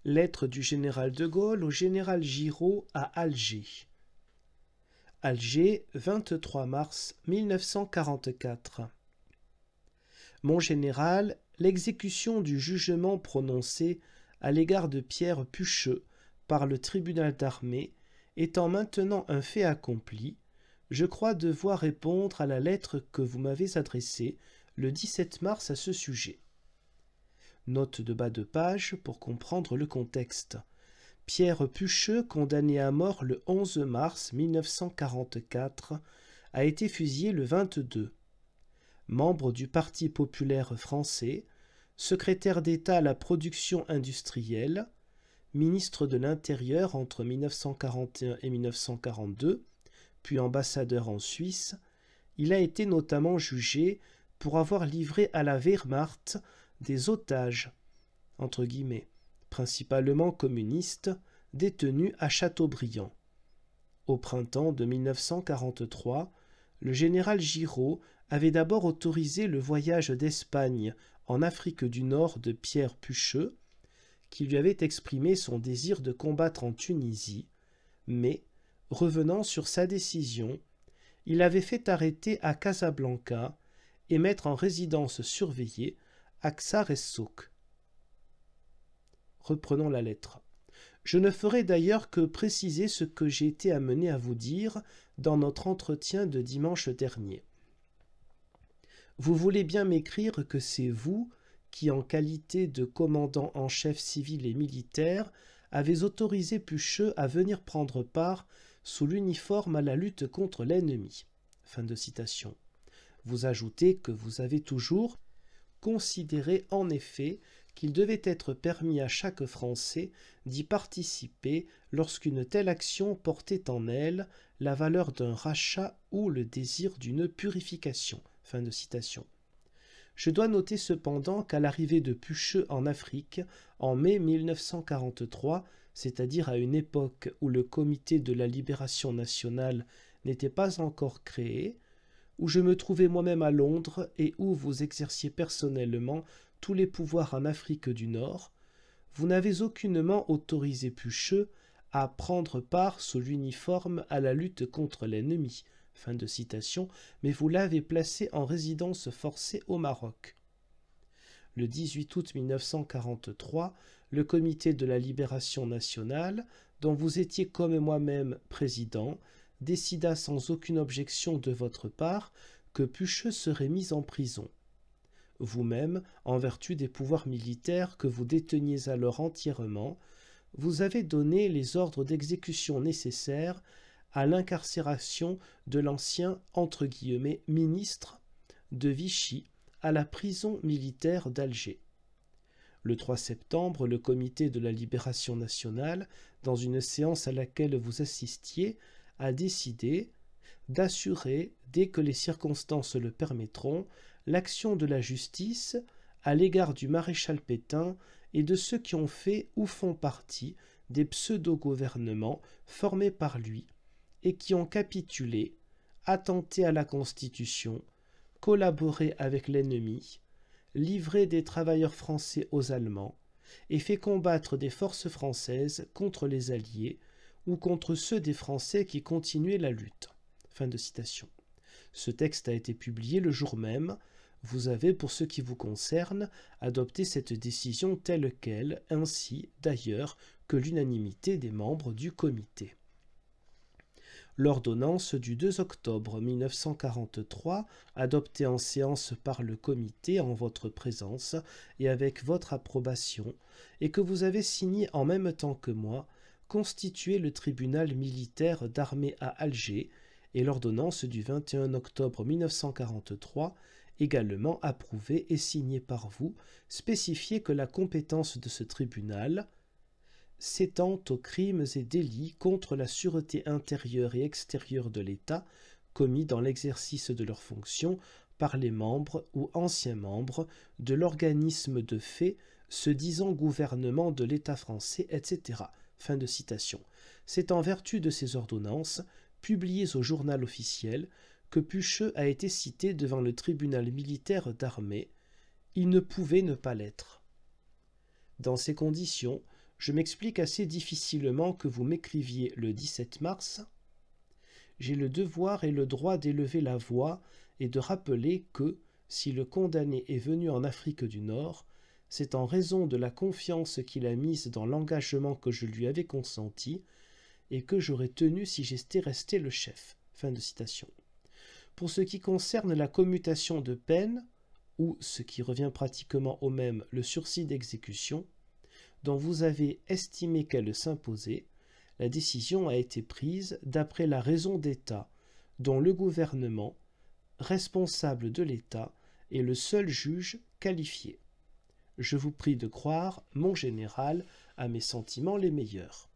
Lettre du général de Gaulle au général Giraud à Alger. Alger, 23 mars 1944. Mon général, l'exécution du jugement prononcé à l'égard de Pierre Pucheux par le tribunal d'armée étant maintenant un fait accompli, je crois devoir répondre à la lettre que vous m'avez adressée le 17 mars à ce sujet. Note de bas de page pour comprendre le contexte. Pierre Pucheux, condamné à mort le 11 mars 1944, a été fusillé le 22. Membre du Parti populaire français, secrétaire d'État à la production industrielle, ministre de l'Intérieur entre 1941 et 1942, puis ambassadeur en Suisse, il a été notamment jugé pour avoir livré à la Wehrmacht des otages, entre guillemets, principalement communistes, détenus à Châteaubriand. Au printemps de 1943, le général Giraud avait d'abord autorisé le voyage d'Espagne en Afrique du Nord de Pierre Pucheux, qui lui avait exprimé son désir de combattre en Tunisie, mais, revenant sur sa décision, il avait fait arrêter à Casablanca et mettre en résidence surveillée à Ksar es-Souk. Reprenons la lettre. Je ne ferai d'ailleurs que préciser ce que j'ai été amené à vous dire dans notre entretien de dimanche dernier. Vous voulez bien m'écrire que c'est vous qui, en qualité de commandant en chef civil et militaire, avez autorisé Pucheux à venir prendre part sous l'uniforme à la lutte contre l'ennemi. Fin de citation. Vous ajoutez que vous avez toujours considéré en effet qu'il devait être permis à chaque Français d'y participer lorsqu'une telle action portait en elle la valeur d'un rachat ou le désir d'une purification. Fin de citation. Je dois noter cependant qu'à l'arrivée de Pucheux en Afrique, en mai 1943, c'est-à-dire à une époque où le Comité de la Libération nationale n'était pas encore créé, où je me trouvais moi-même à Londres et où vous exerciez personnellement tous les pouvoirs en Afrique du Nord, vous n'avez aucunement autorisé Pucheux à prendre part sous l'uniforme à la lutte contre l'ennemi. Fin de citation, mais vous l'avez placé en résidence forcée au Maroc. Le 18 août 1943, le Comité de la Libération nationale, dont vous étiez comme moi-même président, décida sans aucune objection de votre part que Pucheux serait mis en prison. Vous-même, en vertu des pouvoirs militaires que vous déteniez alors entièrement, vous avez donné les ordres d'exécution nécessaires à l'incarcération de l'ancien « ministre » de Vichy à la prison militaire d'Alger. Le 3 septembre, le Comité de la Libération nationale, dans une séance à laquelle vous assistiez, a décidé d'assurer, dès que les circonstances le permettront, l'action de la justice à l'égard du maréchal Pétain et de ceux qui ont fait ou font partie des pseudo-gouvernements formés par lui et qui ont capitulé, attenté à la Constitution, collaboré avec l'ennemi, livré des travailleurs français aux Allemands et fait combattre des forces françaises contre les Alliés ou contre ceux des Français qui continuaient la lutte. Fin de citation. Ce texte a été publié le jour même. Vous avez, pour ce qui vous concerne, adopté cette décision telle quelle, ainsi, d'ailleurs, que l'unanimité des membres du comité. L'ordonnance du 2 octobre 1943, adoptée en séance par le comité en votre présence et avec votre approbation, et que vous avez signée en même temps que moi, constituait le tribunal militaire d'armée à Alger, et l'ordonnance du 21 octobre 1943, également approuvée et signée par vous, spécifiait que la compétence de ce tribunal s'étend aux crimes et délits contre la sûreté intérieure et extérieure de l'État commis dans l'exercice de leurs fonctions par les membres ou anciens membres de l'organisme de fait se disant gouvernement de l'État français, etc. Fin de citation. C'est en vertu de ces ordonnances, publiées au journal officiel, que Pucheux a été cité devant le tribunal militaire d'armée. Il ne pouvait ne pas l'être. Dans ces conditions, Je m'explique assez difficilement que vous m'écriviez le 17 mars. J'ai le devoir et le droit d'élever la voix et de rappeler que, si le condamné est venu en Afrique du Nord, c'est en raison de la confiance qu'il a mise dans l'engagement que je lui avais consenti et que j'aurais tenu si j'étais resté le chef. » Fin de citation. Pour ce qui concerne la commutation de peine, ou, ce qui revient pratiquement au même, le sursis d'exécution, dont vous avez estimé qu'elle s'imposait, la décision a été prise d'après la raison d'État, dont le gouvernement, responsable de l'État, est le seul juge qualifié. Je vous prie de croire, mon général, à mes sentiments les meilleurs.